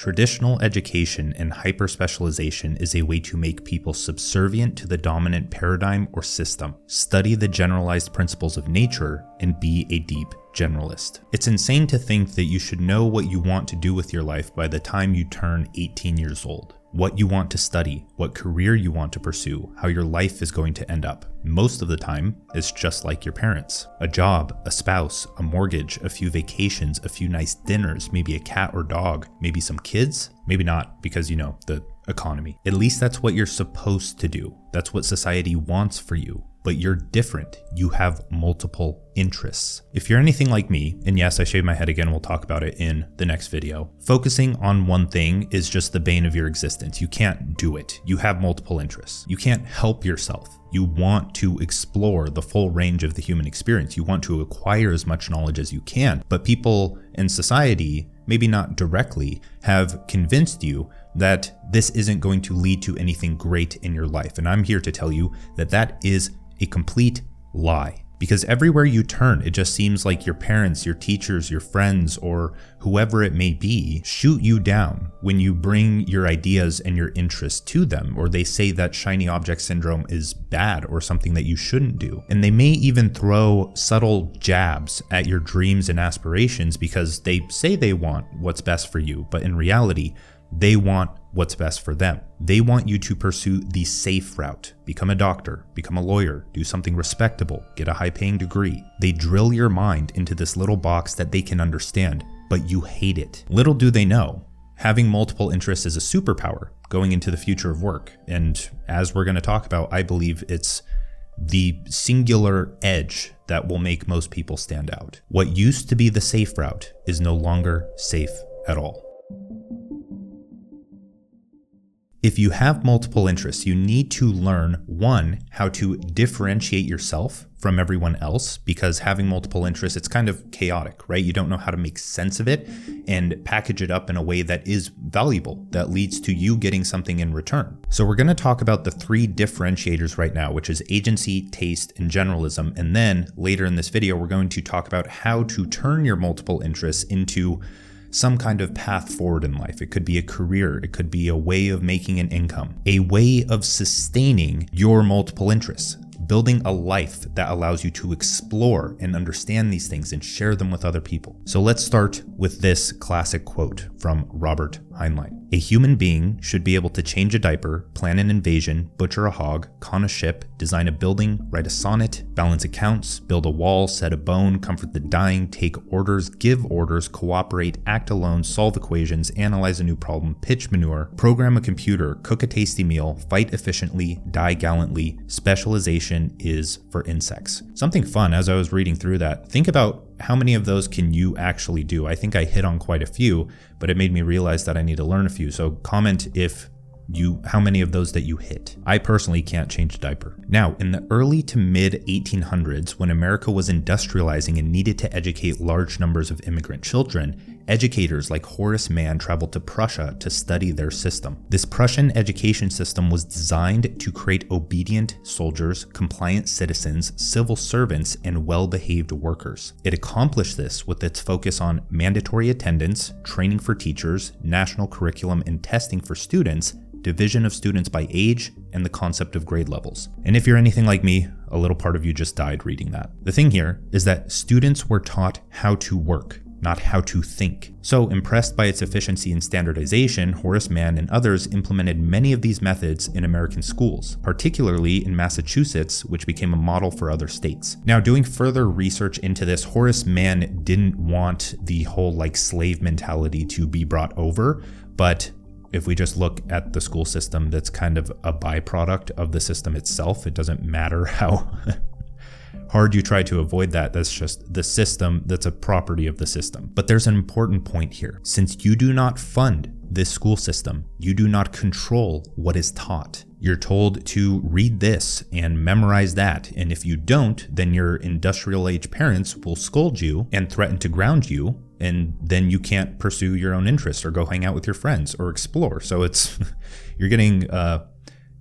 Traditional education and hyper-specialization is a way to make people subservient to the dominant paradigm or system. Study the generalized principles of nature and be a deep generalist. It's insane to think that you should know what you want to do with your life by the time you turn 18 years old. What you want to study, what career you want to pursue, how your life is going to end up. Most of the time, it's just like your parents. A job, a spouse, a mortgage, a few vacations, a few nice dinners, maybe a cat or dog, maybe some kids, maybe not because, the economy. At least that's what you're supposed to do. That's what society wants for you. But you're different. You have multiple interests. If you're anything like me, and yes, I shaved my head again, we'll talk about it in the next video, focusing on one thing is just the bane of your existence. You can't do it. You have multiple interests. You can't help yourself. You want to explore the full range of the human experience. You want to acquire as much knowledge as you can. But people in society, maybe not directly, have convinced you that this isn't going to lead to anything great in your life. And I'm here to tell you that that is a complete lie. Because everywhere you turn, it just seems like your parents, your teachers, your friends, or whoever it may be, shoot you down when you bring your ideas and your interests to them, or they say that shiny object syndrome is bad or something that you shouldn't do. And they may even throw subtle jabs at your dreams and aspirations because they say they want what's best for you, but in reality, they want what's best for them. They want you to pursue the safe route. Become a doctor, become a lawyer, do something respectable, get a high-paying degree. They drill your mind into this little box that they can understand, but you hate it. Little do they know, having multiple interests is a superpower going into the future of work. And as we're going to talk about, I believe it's the singular edge that will make most people stand out. What used to be the safe route is no longer safe at all. If you have multiple interests, you need to learn, one, how to differentiate yourself from everyone else, because having multiple interests, it's kind of chaotic, right? You don't know how to make sense of it and package it up in a way that is valuable, that leads to you getting something in return. So we're going to talk about the 3 differentiators right now, which is agency, taste, and generalism. And then later in this video, we're going to talk about how to turn your multiple interests into some kind of path forward in life. It could be a career, it could be a way of making an income, a way of sustaining your multiple interests, building a life that allows you to explore and understand these things and share them with other people. So let's start with this classic quote from Robert Heinlein. A human being should be able to change a diaper, plan an invasion, butcher a hog, con a ship, design a building, write a sonnet, balance accounts, build a wall, set a bone, comfort the dying, take orders, give orders, cooperate, act alone, solve equations, analyze a new problem, pitch manure, program a computer, cook a tasty meal, fight efficiently, die gallantly. Specialization is for insects. Something fun as I was reading through that. Think about how many of those can you actually do? I think I hit on quite a few, but it made me realize that I need to learn a few. So comment how many of those that you hit. I personally can't change a diaper. Now, in the early to mid 1800s, when America was industrializing and needed to educate large numbers of immigrant children, educators like Horace Mann traveled to Prussia to study their system. This Prussian education system was designed to create obedient soldiers, compliant citizens, civil servants, and well-behaved workers. It accomplished this with its focus on mandatory attendance, training for teachers, national curriculum and testing for students, division of students by age, and the concept of grade levels. And if you're anything like me, a little part of you just died reading that. The thing here is that students were taught how to work, not how to think. So, impressed by its efficiency and standardization, Horace Mann and others implemented many of these methods in American schools, particularly in Massachusetts, which became a model for other states. Now, doing further research into this, Horace Mann didn't want the whole slave mentality to be brought over, but if we just look at the school system, that's kind of a byproduct of the system itself. It doesn't matter how hard you try to avoid that. That's just the system. That's a property of the system. But there's an important point here. Since you do not fund this school system, you do not control what is taught. You're told to read this and memorize that. And if you don't, then your industrial age parents will scold you and threaten to ground you. And then you can't pursue your own interests or go hang out with your friends or explore. So you're getting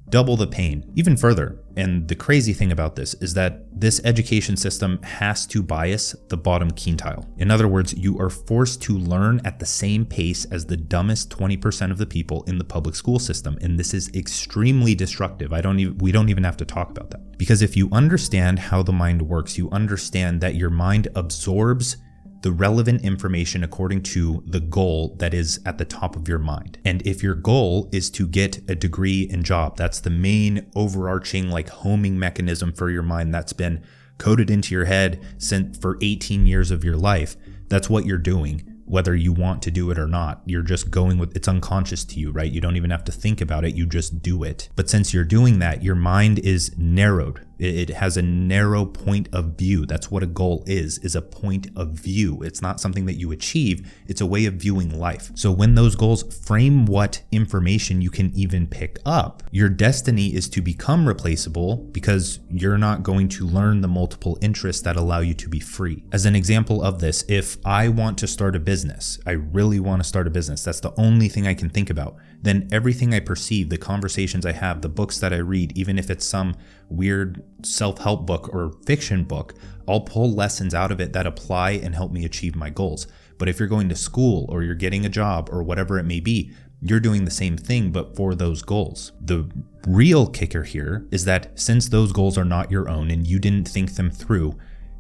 double the pain. Even further, and the crazy thing about this is that this education system has to bias the bottom quintile. In other words, you are forced to learn at the same pace as the dumbest 20% of the people in the public school system, and this is extremely destructive. We don't even have to talk about that. Because if you understand how the mind works, you understand that your mind absorbs the relevant information according to the goal that is at the top of your mind. And if your goal is to get a degree and job, that's the main overarching homing mechanism for your mind that's been coded into your head for 18 years of your life. That's what you're doing, whether you want to do it or not. You're just going with it's unconscious to you, right? You don't even have to think about it, you just do it. But since you're doing that, your mind is narrowed. It has a narrow point of view. That's what a goal is a point of view. It's not something that you achieve, it's a way of viewing life. So when those goals frame what information you can even pick up, your destiny is to become replaceable because you're not going to learn the multiple interests that allow you to be free. As an example of this, if I want to start a business, I really want to start a business, that's the only thing I can think about, then everything I perceive, the conversations I have, the books that I read, even if it's some weird self-help book or fiction book, I'll pull lessons out of it that apply and help me achieve my goals. But if you're going to school or you're getting a job or whatever it may be, you're doing the same thing but for those goals. The real kicker here is that since those goals are not your own and you didn't think them through,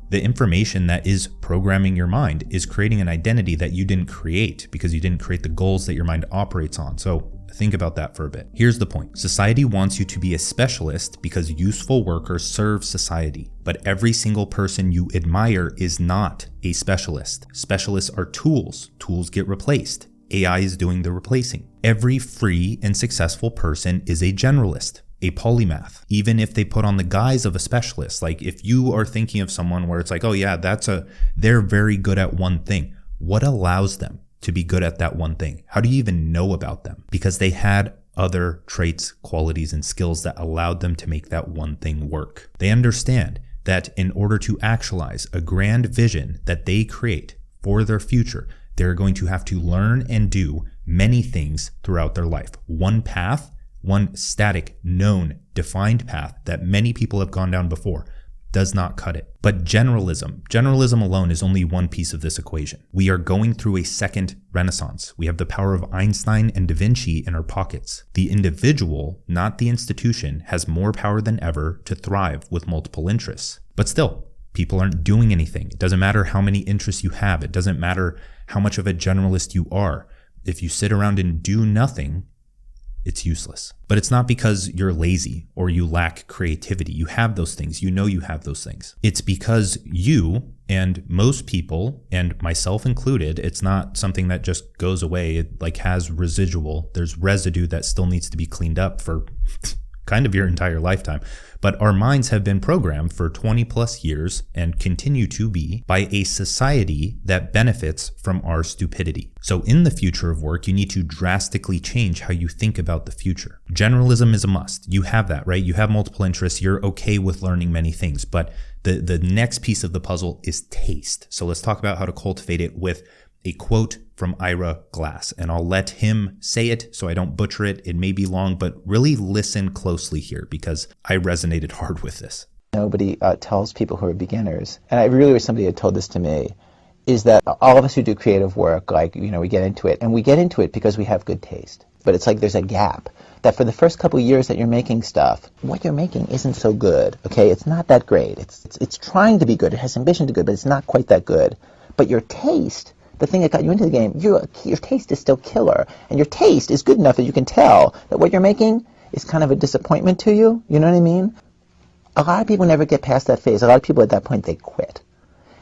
the information that is programming your mind is creating an identity that you didn't create because you didn't create the goals that your mind operates on. So think about that for a bit. Here's the point. Society wants you to be a specialist because useful workers serve society. But every single person you admire is not a specialist. Specialists are tools. Tools get replaced. AI is doing the replacing. Every free and successful person is a generalist, a polymath, even if they put on the guise of a specialist. Like if you are thinking of someone where it's like, oh yeah, they're very good at one thing. What allows them to be good at that one thing? How do you even know about them? Because they had other traits, qualities, and skills that allowed them to make that one thing work. They understand that in order to actualize a grand vision that they create for their future, they're going to have to learn and do many things throughout their life. One path, one static, known, defined path that many people have gone down before does not cut it. But generalism alone is only one piece of this equation. We are going through a second renaissance. We have the power of Einstein and Da Vinci in our pockets. The individual, not the institution, has more power than ever to thrive with multiple interests. But still, people aren't doing anything. It doesn't matter how many interests you have. It doesn't matter how much of a generalist you are. If you sit around and do nothing, it's useless. But it's not because you're lazy or you lack creativity. You have those things. You know you have those things. It's because you and most people, and myself included, it's not something that just goes away. It has residual. There's residue that still needs to be cleaned up for kind of your entire lifetime. But our minds have been programmed for 20 plus years and continue to be by a society that benefits from our stupidity. So in the future of work, you need to drastically change how you think about the future. Generalism is a must. You have that, right? You have multiple interests. You're okay with learning many things. But the next piece of the puzzle is taste. So let's talk about how to cultivate it with a quote from Ira Glass, and I'll let him say it so I don't butcher it. It may be long, but really listen closely here because I resonated hard with this. Nobody tells people who are beginners, and I really wish somebody had told this to me, is that all of us who do creative work, we get into it, and we get into it because we have good taste. But it's like there's a gap that for the first couple of years that you're making stuff, what you're making isn't so good, okay? It's not that great. It's trying to be good. It has ambition to be good, but it's not quite that good. But your taste, the thing that got you into the game, your taste is still killer. And your taste is good enough that you can tell that what you're making is kind of a disappointment to you. You know what I mean? A lot of people never get past that phase. A lot of people at that point, they quit.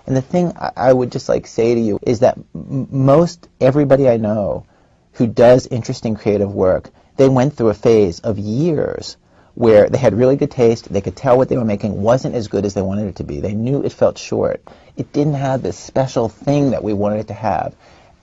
And the thing I would just say to you is that most everybody I know who does interesting creative work, they went through a phase of years where they had really good taste, they could tell what they were making wasn't as good as they wanted it to be. They knew it felt short. It didn't have this special thing that we wanted it to have.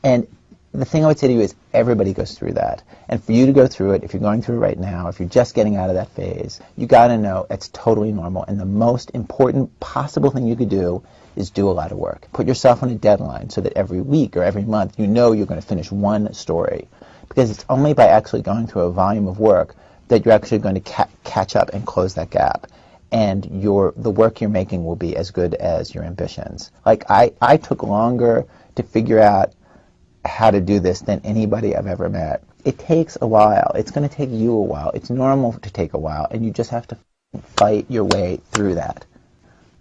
And the thing I would say to you is everybody goes through that. And for you to go through it, if you're going through it right now, if you're just getting out of that phase, you got to know it's totally normal. And the most important possible thing you could do is do a lot of work. Put yourself on a deadline so that every week or every month you know you're going to finish one story. Because it's only by actually going through a volume of work that you're actually going to catch up and close that gap. And the work you're making will be as good as your ambitions. Like, I took longer to figure out how to do this than anybody I've ever met. It takes a while. It's going to take you a while. It's normal to take a while, and you just have to fight your way through that.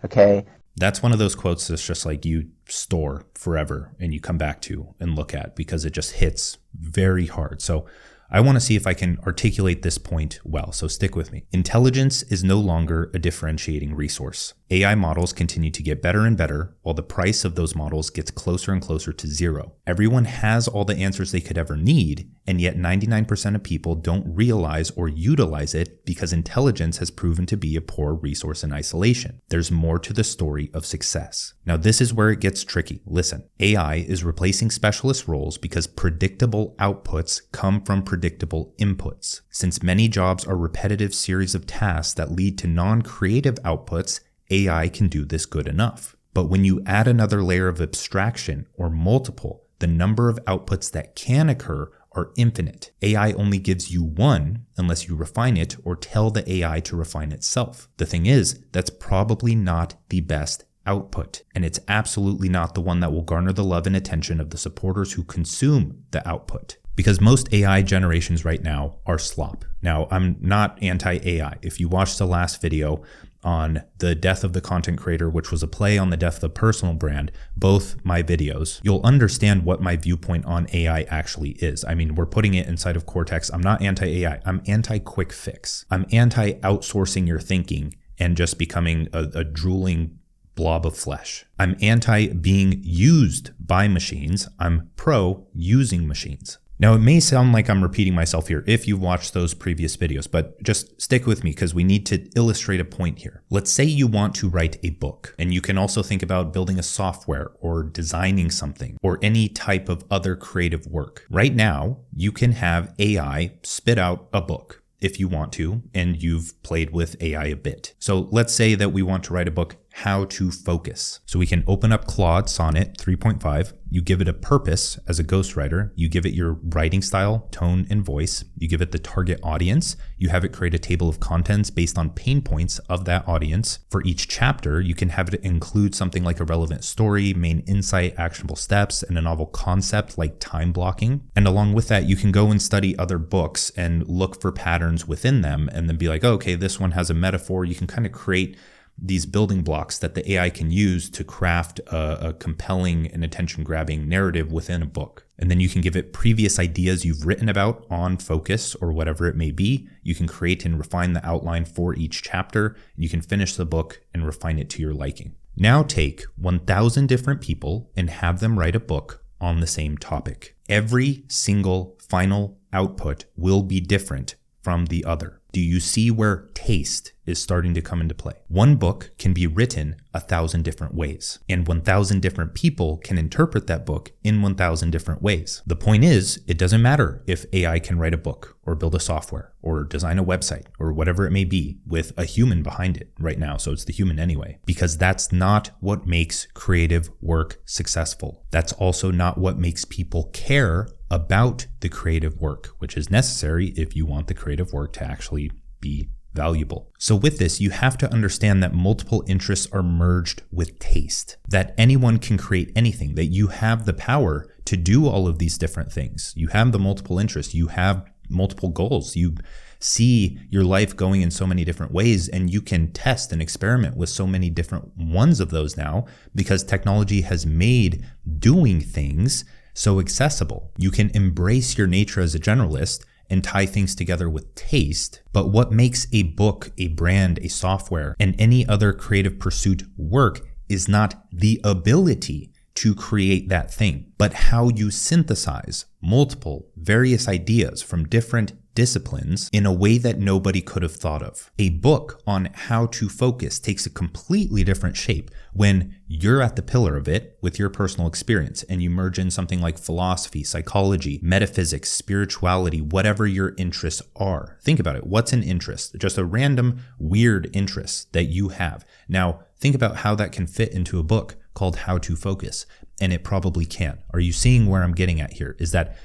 Okay? That's one of those quotes that's just like you store forever and you come back to and look at because it just hits very hard. So I want to see if I can articulate this point well, so stick with me. Intelligence is no longer a differentiating resource. AI models continue to get better and better, while the price of those models gets closer and closer to zero. Everyone has all the answers they could ever need, and yet 99% of people don't realize or utilize it because intelligence has proven to be a poor resource in isolation. There's more to the story of success. Now, this is where it gets tricky. Listen, AI is replacing specialist roles because predictable outputs come from predictable inputs. Since many jobs are repetitive series of tasks that lead to non-creative outputs, AI can do this good enough. But when you add another layer of abstraction or multiple, the number of outputs that can occur are infinite. AI only gives you one unless you refine it or tell the AI to refine itself. The thing is, that's probably not the best output, and it's absolutely not the one that will garner the love and attention of the supporters who consume the output. Because most AI generations right now are slop. Now, I'm not anti-AI. If you watched the last video on the death of the content creator, which was a play on the death of the personal brand, both my videos, you'll understand what my viewpoint on AI actually is. I mean, we're putting it inside of Cortex. I'm not anti-AI. I'm anti-quick fix. I'm anti-outsourcing your thinking and just becoming a drooling blob of flesh. I'm anti being used by machines. I'm pro using machines. Now, it may sound like I'm repeating myself here if you've watched those previous videos, but just stick with me because we need to illustrate a point here. Let's say you want to write a book, and you can also think about building a software or designing something or any type of other creative work. Right now, you can have AI spit out a book if you want to, and you've played with AI a bit. So let's say that we want to write a book, How to Focus. So we can open up Claude Sonnet 3.5. You give it a purpose as a ghostwriter. You give it your writing style, tone, and voice. You give it the target audience. You have it create a table of contents based on pain points of that audience. For each chapter, you can have it include something like a relevant story, main insight, actionable steps, and a novel concept like time blocking. And along with that, you can go and study other books and look for patterns within them and then be like, oh, okay, this one has a metaphor. You can kind of create these building blocks that the AI can use to craft a compelling and attention-grabbing narrative within a book. And then you can give it previous ideas you've written about on focus or whatever it may be. You can create and refine the outline for each chapter, and you can finish the book and refine it to your liking. Now take 1,000 different people and have them write a book on the same topic. Every single final output will be different from the other. Do you see where taste is starting to come into play? One book can be written 1,000 different ways, and 1,000 different people can interpret that book in 1,000 different ways. The point is, it doesn't matter if AI can write a book or build a software or design a website or whatever it may be with a human behind it right now. So it's the human anyway, because that's not what makes creative work successful. That's also not what makes people care about the creative work, which is necessary if you want the creative work to actually be valuable. So with this, you have to understand that multiple interests are merged with taste, that anyone can create anything, that you have the power to do all of these different things. You have the multiple interests, you have multiple goals, you see your life going in so many different ways, and you can test and experiment with so many different ones of those now because technology has made doing things so accessible. You can embrace your nature as a generalist and tie things together with taste. But what makes a book, a brand, a software, and any other creative pursuit work is not the ability to create that thing, but how you synthesize multiple various ideas from different disciplines in a way that nobody could have thought of. A book on how to focus takes a completely different shape when you're at the pillar of it with your personal experience and you merge in something like philosophy, psychology, metaphysics, spirituality, whatever your interests are. Think about it. What's an interest? Just a random weird interest that you have. Now, think about how that can fit into a book called How to Focus, and it probably can. Are you seeing where I'm getting at here? Is that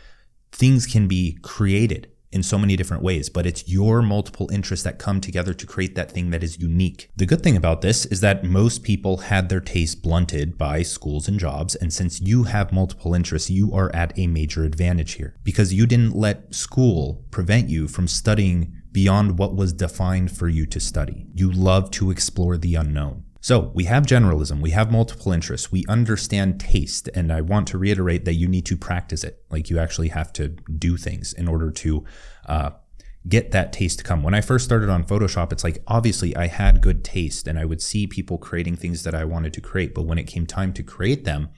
things can be created in so many different ways, but it's your multiple interests that come together to create that thing that is unique. The good thing about this is that most people had their taste blunted by schools and jobs, and since you have multiple interests, you are at a major advantage here because you didn't let school prevent you from studying beyond what was defined for you to study. You love to explore the unknown. So we have generalism, we have multiple interests, we understand taste, and I want to reiterate that you need to practice it. Like you actually have to do things in order to get that taste to come. When I first started on Photoshop, it's like, obviously I had good taste and I would see people creating things that I wanted to create, but when it came time to create them,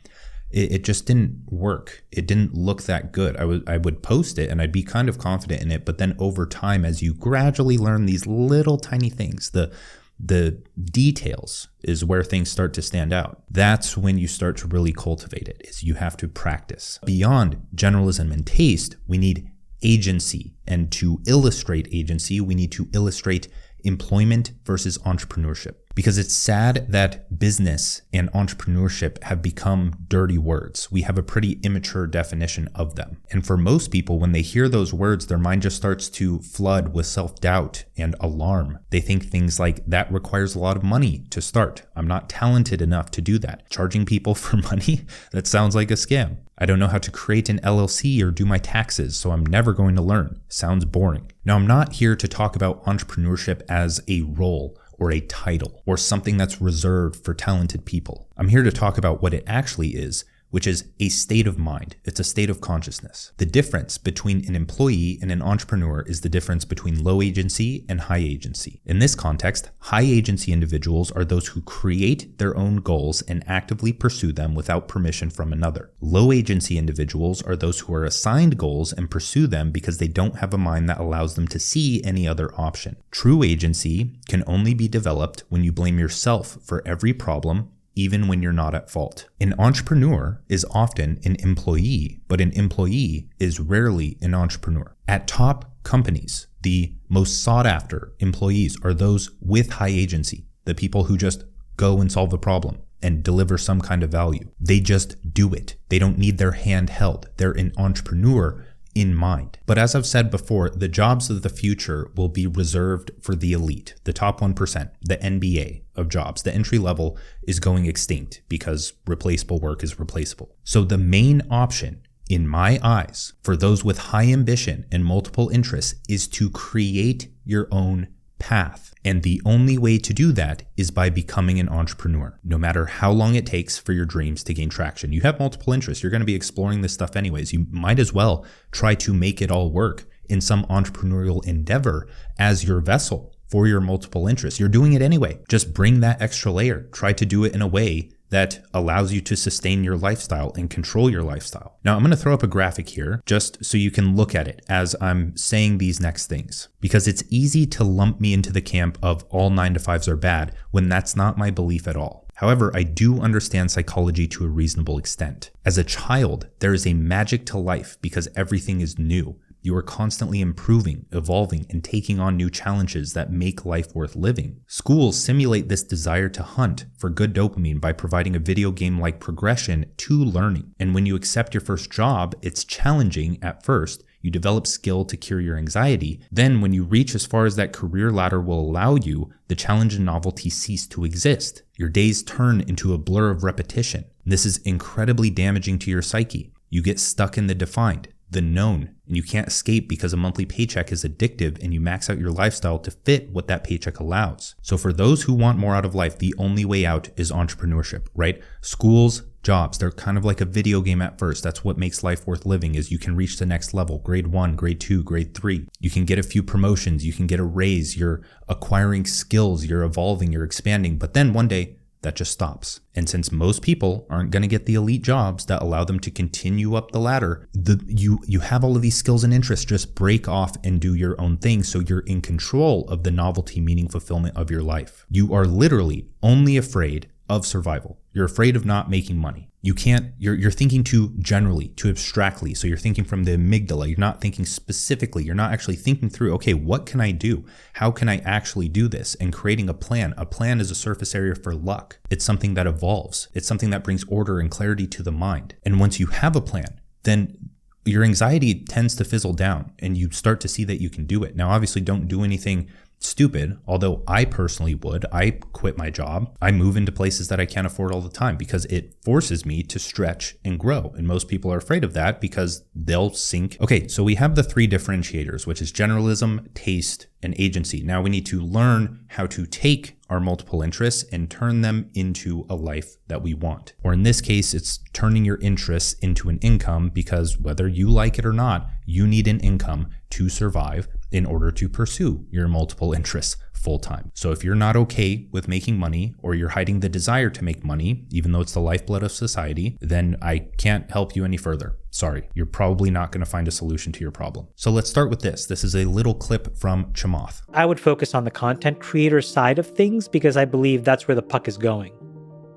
it just didn't work. It didn't look that good. I would post it and I'd be kind of confident in it, but then over time, as you gradually learn these little tiny things, the details is where things start to stand out. That's when you start to really cultivate it, is you have to practice. Beyond generalism and taste, we need agency. And to illustrate agency, we need to illustrate employment versus entrepreneurship. Because it's sad that business and entrepreneurship have become dirty words. We have a pretty immature definition of them. And for most people, when they hear those words, their mind just starts to flood with self-doubt and alarm. They think things like, that requires a lot of money to start. I'm not talented enough to do that. Charging people for money? That sounds like a scam. I don't know how to create an LLC or do my taxes, so I'm never going to learn. Sounds boring. Now, I'm not here to talk about entrepreneurship as a role or a title or something that's reserved for talented people. I'm here to talk about what it actually is, which is a state of mind. It's a state of consciousness. The difference between an employee and an entrepreneur is the difference between low agency and high agency. In this context, high agency individuals are those who create their own goals and actively pursue them without permission from another. Low agency individuals are those who are assigned goals and pursue them because they don't have a mind that allows them to see any other option. True agency can only be developed when you blame yourself for every problem, even when you're not at fault. An entrepreneur is often an employee, but an employee is rarely an entrepreneur. At top companies, the most sought after employees are those with high agency, the people who just go and solve a problem and deliver some kind of value. They just do it. They don't need their hand held. They're an entrepreneur in mind. But as I've said before, the jobs of the future will be reserved for the elite, the top 1%, the NBA of jobs. The entry level is going extinct because replaceable work is replaceable. So the main option, in my eyes, for those with high ambition and multiple interests is to create your own path. And the only way to do that is by becoming an entrepreneur, no matter how long it takes for your dreams to gain traction. You have multiple interests. You're going to be exploring this stuff anyways. You might as well try to make it all work in some entrepreneurial endeavor as your vessel for your multiple interests. You're doing it anyway. Just bring that extra layer. Try to do it in a way that allows you to sustain your lifestyle and control your lifestyle. Now, I'm going to throw up a graphic here just so you can look at it as I'm saying these next things, because it's easy to lump me into the camp of all 9-to-5s are bad when that's not my belief at all. However, I do understand psychology to a reasonable extent. As a child, there is a magic to life because everything is new. You are constantly improving, evolving, and taking on new challenges that make life worth living. Schools simulate this desire to hunt for good dopamine by providing a video game-like progression to learning. And when you accept your first job, it's challenging at first. You develop skill to cure your anxiety. Then when you reach as far as that career ladder will allow you, the challenge and novelty cease to exist. Your days turn into a blur of repetition. This is incredibly damaging to your psyche. You get stuck in the defined, the known, and you can't escape because a monthly paycheck is addictive and you max out your lifestyle to fit what that paycheck allows. So for those who want more out of life, the only way out is entrepreneurship, right? Schools, jobs, they're kind of like a video game at first. That's what makes life worth living, is you can reach the next level, grade 1, grade 2, grade 3. You can get a few promotions, you can get a raise, you're acquiring skills, you're evolving, you're expanding, but then one day that just stops. And since most people aren't going to get the elite jobs that allow them to continue up the ladder, you have all of these skills and interests. Just break off and do your own thing so you're in control of the novelty, meaning, fulfillment of your life. You are literally only afraid of survival. You're afraid of not making money. You're thinking too generally, too abstractly. So you're thinking from the amygdala. You're not thinking specifically. You're not actually thinking through, okay, what can I do? How can I actually do this? And creating a plan. A plan is a surface area for luck. It's something that evolves. It's something that brings order and clarity to the mind. And once you have a plan, then your anxiety tends to fizzle down and you start to see that you can do it. Now, obviously, don't do anything stupid, although I personally would. I quit my job. I move into places that I can't afford all the time because it forces me to stretch and grow. And most people are afraid of that because they'll sink. Okay, so we have the 3 differentiators, which is generalism, taste, and agency. Now we need to learn how to take our multiple interests and turn them into a life that we want. Or in this case, it's turning your interests into an income, because whether you like it or not, you need an income to survive in order to pursue your multiple interests full time. So if you're not okay with making money, or you're hiding the desire to make money, even though it's the lifeblood of society, then I can't help you any further. Sorry, you're probably not going to find a solution to your problem. So let's start with this. This is a little clip from Chamath. I would focus on the content creator side of things because I believe that's where the puck is going.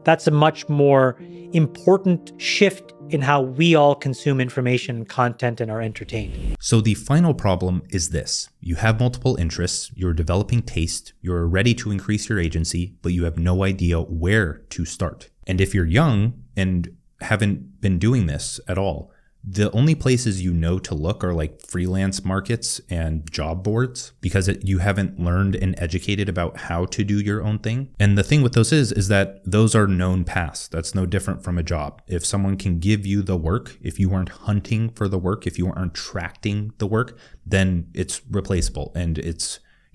That's a much more important shift in how we all consume information and content and are entertained. So the final problem is this. You have multiple interests, you're developing taste, you're ready to increase your agency, but you have no idea where to start. And if you're young and haven't been doing this at all, the only places you know to look are like freelance markets and job boards, because you haven't learned and educated about how to do your own thing. And the thing with those is that those are known paths. That's no different from a job. If someone can give you the work, if you aren't hunting for the work, if you aren't attracting the work, then it's replaceable, and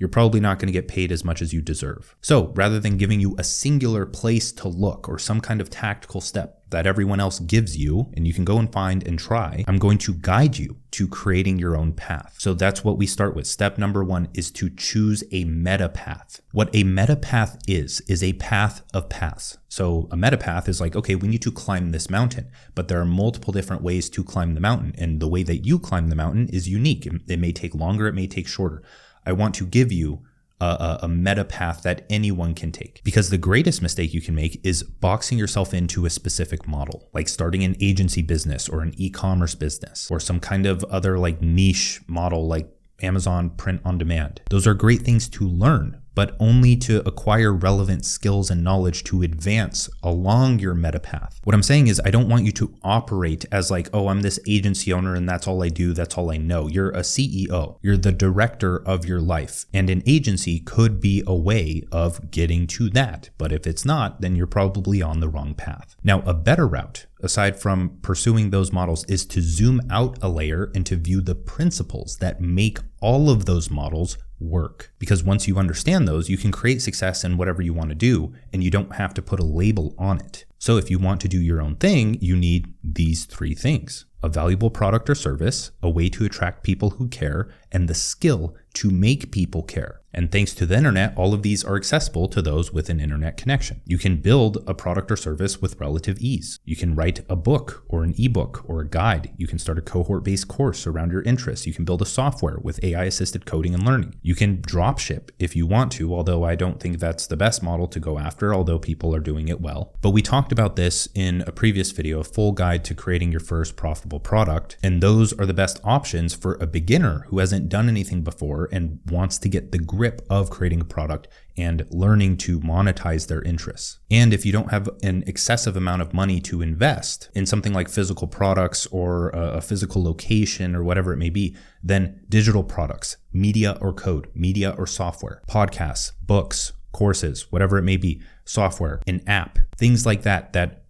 you're probably not going to get paid as much as you deserve. So rather than giving you a singular place to look or some kind of tactical step that everyone else gives you and you can go and find and try, I'm going to guide you to creating your own path. So that's what we start with. Step number 1 is to choose a meta path. What a meta path is a path of paths. So a meta path is like, okay, we need to climb this mountain, but there are multiple different ways to climb the mountain. And the way that you climb the mountain is unique. It may take longer, it may take shorter. I want to give you a meta path that anyone can take, because the greatest mistake you can make is boxing yourself into a specific model, like starting an agency business or an e-commerce business or some kind of other like niche model like Amazon print on demand. Those are great things to learn, but only to acquire relevant skills and knowledge to advance along your meta path. What I'm saying is I don't want you to operate as like, oh, I'm this agency owner and that's all I do, that's all I know. You're a CEO. You're the director of your life. And an agency could be a way of getting to that. But if it's not, then you're probably on the wrong path. Now, a better route, aside from pursuing those models, is to zoom out a layer and to view the principles that make all of those models work. Because once you understand those, you can create success in whatever you want to do, and you don't have to put a label on it. So if you want to do your own thing, you need these 3 things: a valuable product or service, a way to attract people who care, and the skill to make people care. And thanks to the internet, all of these are accessible to those with an internet connection. You can build a product or service with relative ease. You can write a book or an ebook or a guide. You can start a cohort-based course around your interests. You can build a software with AI-assisted coding and learning. You can drop ship if you want to, although I don't think that's the best model to go after, although people are doing it well. But we talked about this in a previous video, a full guide to creating your first profitable product. And those are the best options for a beginner who hasn't done anything before and wants to get the grip of creating a product and learning to monetize their interests. And if you don't have an excessive amount of money to invest in something like physical products or a physical location or whatever it may be, then digital products, media or code, media or software, podcasts, books, courses, whatever it may be, software, an app, things like that that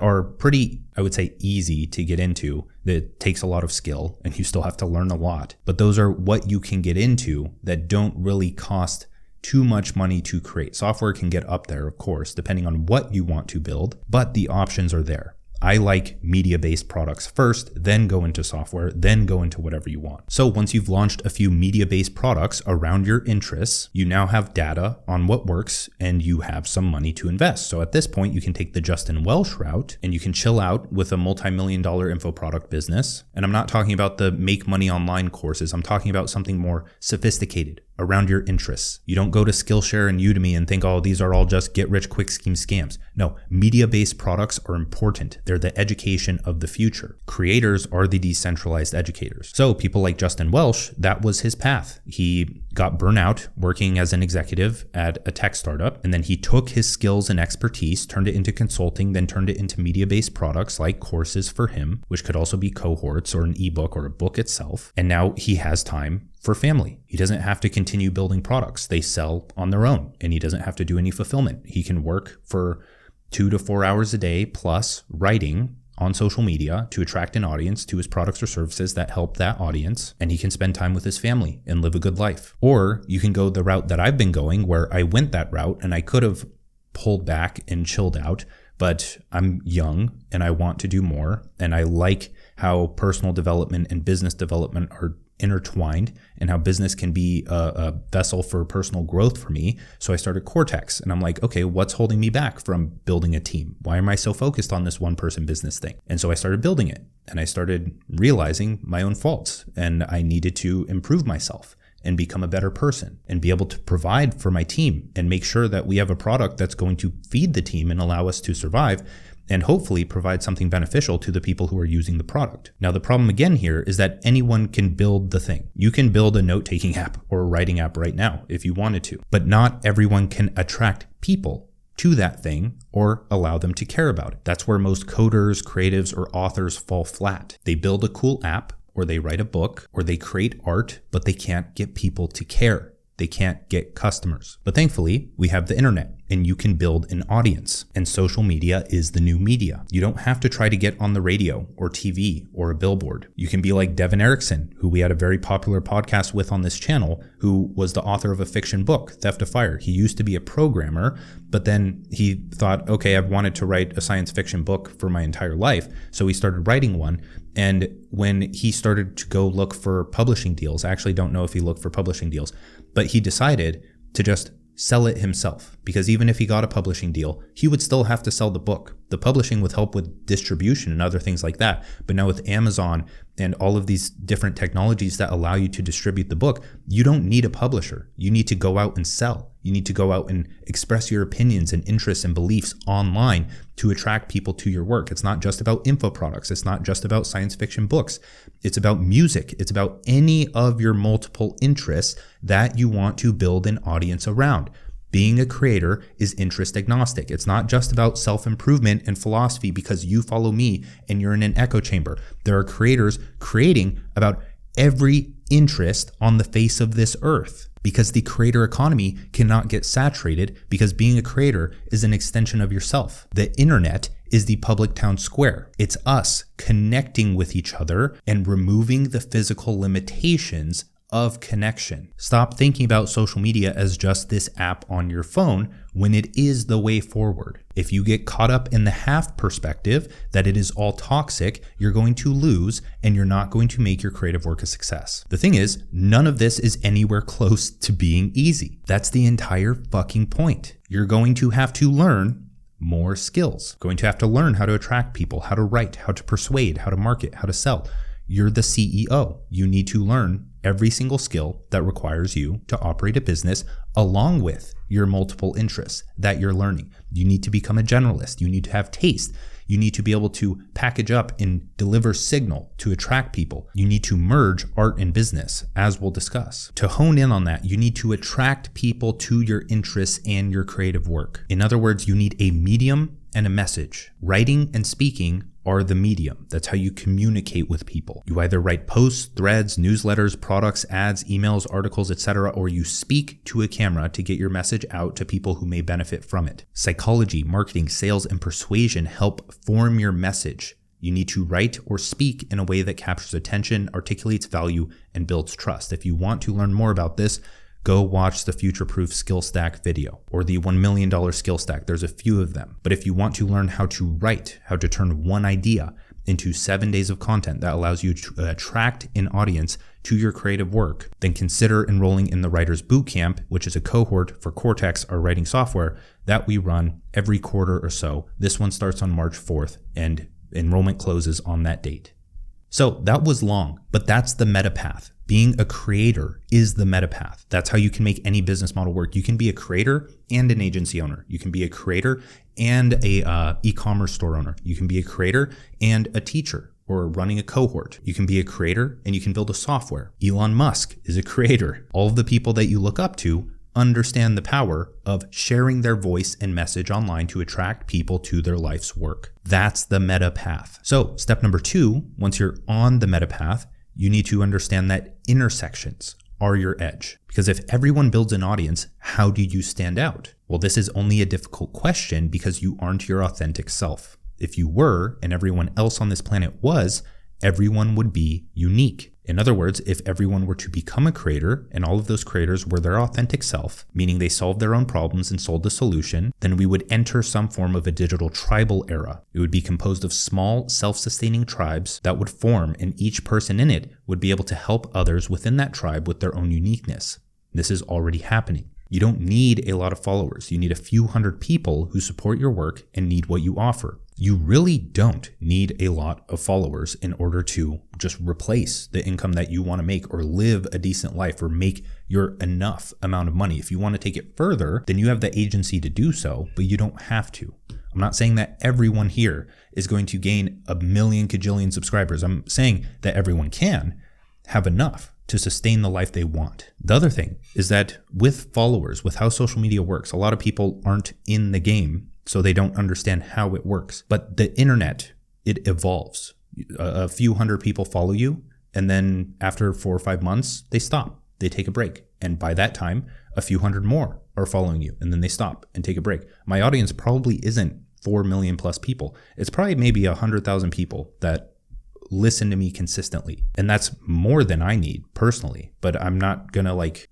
are pretty, I would say, easy to get into. That takes a lot of skill and you still have to learn a lot. But those are what you can get into that don't really cost too much money to create. Software can get up there, of course, depending on what you want to build, but the options are there. I like media-based products first, then go into software, then go into whatever you want. So once you've launched a few media-based products around your interests, you now have data on what works and you have some money to invest. So at this point, you can take the Justin Welsh route and you can chill out with a multi-million-dollar info product business. And I'm not talking about the make money online courses. I'm talking about something more sophisticated, around your interests. You don't go to Skillshare and Udemy and think, oh, these are all just get rich quick scheme scams. No, media-based products are important. They're the education of the future. Creators are the decentralized educators. So people like Justin Welsh, that was his path. He got burnout working as an executive at a tech startup, and then he took his skills and expertise, turned it into consulting, then turned it into media-based products like courses for him, which could also be cohorts or an ebook or a book itself. And now he has time for family. He doesn't have to continue building products. They sell on their own, and he doesn't have to do any fulfillment. He can work for 2 to 4 hours a day plus writing on social media to attract an audience to his products or services that help that audience, and he can spend time with his family and live a good life. Or you can go the route that I've been going, where I went that route and I could have pulled back and chilled out, but I'm young and I want to do more, and I like how personal development and business development are intertwined and how business can be a vessel for personal growth for me. So I started Cortex, and I'm like, okay, what's holding me back from building a team? Why am I so focused on this one person business thing? And so I started building it, and I started realizing my own faults, and I needed to improve myself and become a better person and be able to provide for my team and make sure that we have a product that's going to feed the team and allow us to survive, and hopefully provide something beneficial to the people who are using the product. Now, the problem again here is that anyone can build the thing. You can build a note-taking app or a writing app right now if you wanted to, but not everyone can attract people to that thing or allow them to care about it. That's where most coders, creatives, or authors fall flat. They build a cool app, or they write a book, or they create art, but they can't get people to care. They can't get customers. But thankfully, we have the internet, and you can build an audience, and social media is the new media. You don't have to try to get on the radio or TV or a billboard. You can be like Devin Erickson, who we had a very popular podcast with on this channel, who was the author of a fiction book, Theft of Fire. He used to be a programmer, but then he thought, okay, I've wanted to write a science fiction book for my entire life. So he started writing one. And when he started to go look for publishing deals, I actually don't know if he looked for publishing deals, but he decided to just sell it himself, because even if he got a publishing deal, he would still have to sell the book. The publishing would help with distribution and other things like that. But now with Amazon and all of these different technologies that allow you to distribute the book, you don't need a publisher. You need to go out and sell. You need to go out and express your opinions and interests and beliefs online to attract people to your work. It's not just about info products. It's not just about science fiction books. It's about music. It's about any of your multiple interests that you want to build an audience around. Being a creator is interest agnostic. It's not just about self-improvement and philosophy because you follow me and you're in an echo chamber. There are creators creating about every interest on the face of this earth, because the creator economy cannot get saturated, because being a creator is an extension of yourself. The internet is the public town square. It's us connecting with each other and removing the physical limitations of connection. Stop thinking about social media as just this app on your phone when it is the way forward. If you get caught up in the half perspective that it is all toxic, you're going to lose and you're not going to make your creative work a success. The thing is, none of this is anywhere close to being easy. That's the entire fucking point. You're going to have to learn more skills. Going to have to learn how to attract people, how to write, how to persuade, how to market, how to sell. You're the CEO. You need to learn every single skill that requires you to operate a business along with your multiple interests that you're learning. You need to become a generalist. You need to have taste. You need to be able to package up and deliver signal to attract people. You need to merge art and business, as we'll discuss. To hone in on that, you need to attract people to your interests and your creative work. In other words, you need a medium and a message. Writing and speaking are the medium. That's how you communicate with people. You either write posts, threads, newsletters, products, ads, emails, articles, etc., or you speak to a camera to get your message out to people who may benefit from it. Psychology, marketing, sales, and persuasion help form your message. You need to write or speak in a way that captures attention, articulates value, and builds trust. If you want to learn more about this, go watch the Future-Proof Skill Stack video or the $1 million Skill Stack. There's a few of them. But if you want to learn how to write, how to turn one idea into 7 days of content that allows you to attract an audience to your creative work, then consider enrolling in the Writers Bootcamp, which is a cohort for Cortex, our writing software, that we run every quarter or so. This one starts on March 4th and enrollment closes on that date. So that was long, but that's the meta path. Being a creator is the meta path. That's how you can make any business model work. You can be a creator and an agency owner. You can be a creator and a e-commerce store owner. You can be a creator and a teacher or running a cohort. You can be a creator and you can build a software. Elon Musk is a creator. All of the people that you look up to understand the power of sharing their voice and message online to attract people to their life's work. That's the meta path. So step number 2, once you're on the meta path, you need to understand that intersections are your edge. Because if everyone builds an audience, how do you stand out? Well, this is only a difficult question because you aren't your authentic self. If you were, and everyone else on this planet was, everyone would be unique. In other words, if everyone were to become a creator and all of those creators were their authentic self, meaning they solved their own problems and sold the solution, then we would enter some form of a digital tribal era. It would be composed of small, self-sustaining tribes that would form, and each person in it would be able to help others within that tribe with their own uniqueness. This is already happening. You don't need a lot of followers. You need a few hundred people who support your work and need what you offer. You really don't need a lot of followers in order to just replace the income that you want to make or live a decent life or make your enough amount of money. If you want to take it further, then you have the agency to do so, but you don't have to. I'm not saying that everyone here is going to gain 1 million kajillion subscribers. I'm saying that everyone can have enough to sustain the life they want. The other thing is that with followers, with how social media works, a lot of people aren't in the game, so they don't understand how it works. But the internet, it evolves. A few hundred people follow you, and then after 4 or 5 months, they stop. They take a break. And by that time, a few hundred more are following you, and then they stop and take a break. My audience probably isn't 4 million plus people. It's probably maybe 100,000 people that listen to me consistently. And that's more than I need personally, but I'm not gonna like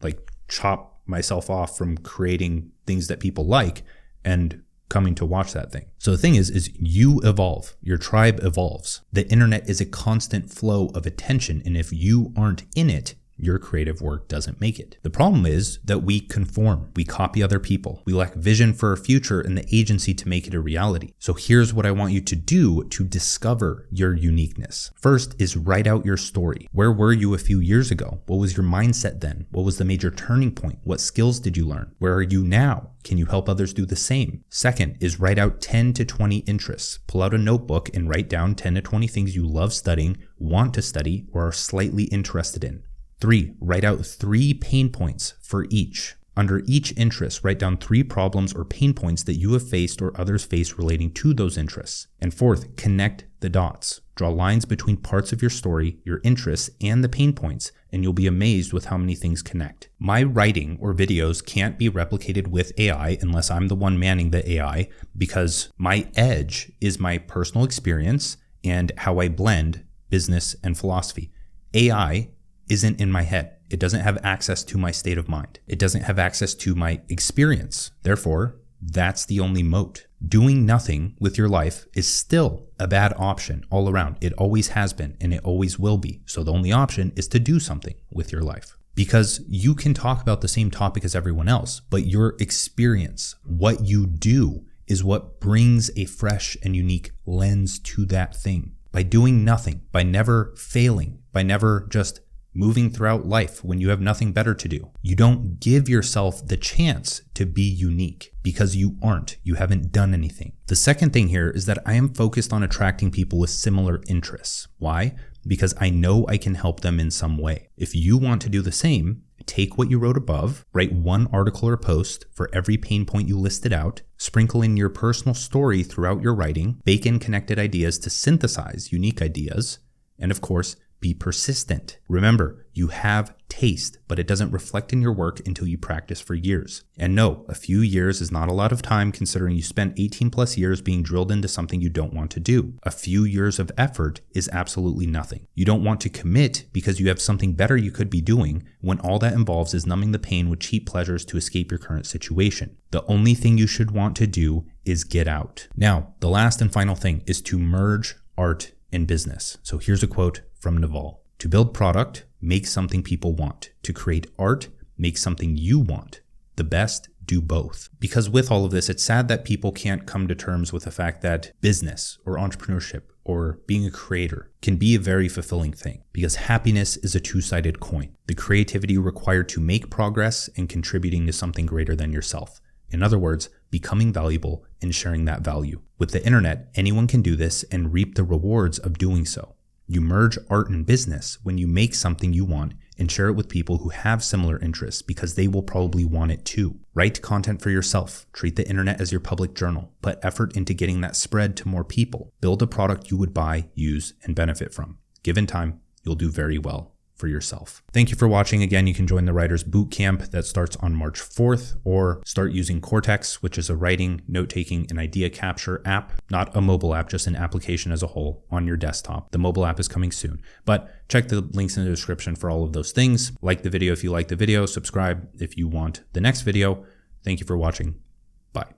chop myself off from creating things that people like and coming to watch that thing. So the thing is you evolve, your tribe evolves. The internet is a constant flow of attention, and if you aren't in it, your creative work doesn't make it. The problem is that we conform, we copy other people, we lack vision for a future and the agency to make it a reality. So here's what I want you to do to discover your uniqueness. First is write out your story. Where were you a few years ago? What was your mindset then? What was the major turning point? What skills did you learn? Where are you now? Can you help others do the same? Second is write out 10 to 20 interests. Pull out a notebook and write down 10 to 20 things you love studying, want to study, or are slightly interested in. 3, write out 3 pain points for each. Under each interest, write down 3 problems or pain points that you have faced or others face relating to those interests. And 4th, connect the dots. Draw lines between parts of your story, your interests, and the pain points, and you'll be amazed with how many things connect. My writing or videos can't be replicated with AI unless I'm the one manning the AI, because my edge is my personal experience and how I blend business and philosophy. AI isn't in my head. It doesn't have access to my state of mind. It doesn't have access to my experience. Therefore, that's the only moat. Doing nothing with your life is still a bad option all around. It always has been, and it always will be. So the only option is to do something with your life. Because you can talk about the same topic as everyone else, but your experience, what you do, is what brings a fresh and unique lens to that thing. By doing nothing, by never failing, by never just moving throughout life when you have nothing better to do, you don't give yourself the chance to be unique because you aren't. You haven't done anything. The second thing here is that I am focused on attracting people with similar interests. Why? Because I know I can help them in some way. If you want to do the same, take what you wrote above, write 1 article or post for every pain point you listed out, sprinkle in your personal story throughout your writing, bake in connected ideas to synthesize unique ideas, and of course, be persistent. Remember, you have taste, but it doesn't reflect in your work until you practice for years. And no, a few years is not a lot of time considering you spent 18 plus years being drilled into something you don't want to do. A few years of effort is absolutely nothing. You don't want to commit because you have something better you could be doing when all that involves is numbing the pain with cheap pleasures to escape your current situation. The only thing you should want to do is get out. Now, the last and final thing is to merge art and business. So here's a quote from Naval. To build product, make something people want. To create art, make something you want. The best do both. Because with all of this, it's sad that people can't come to terms with the fact that business or entrepreneurship or being a creator can be a very fulfilling thing, because happiness is a two-sided coin. The creativity required to make progress and contributing to something greater than yourself. In other words, becoming valuable and sharing that value. With the internet, anyone can do this and reap the rewards of doing so. You merge art and business when you make something you want and share it with people who have similar interests, because they will probably want it too. Write content for yourself. Treat the internet as your public journal. Put effort into getting that spread to more people. Build a product you would buy, use, and benefit from. Given time, you'll do very well for yourself. Thank you for watching. Again, you can join the Writers Bootcamp that starts on March 4th, or start using Cortex, which is a writing, note-taking, and idea capture app, not a mobile app, just an application as a whole on your desktop. The mobile app is coming soon, but check the links in the description for all of those things. Like the video if you like the video, subscribe if you want the next video. Thank you for watching.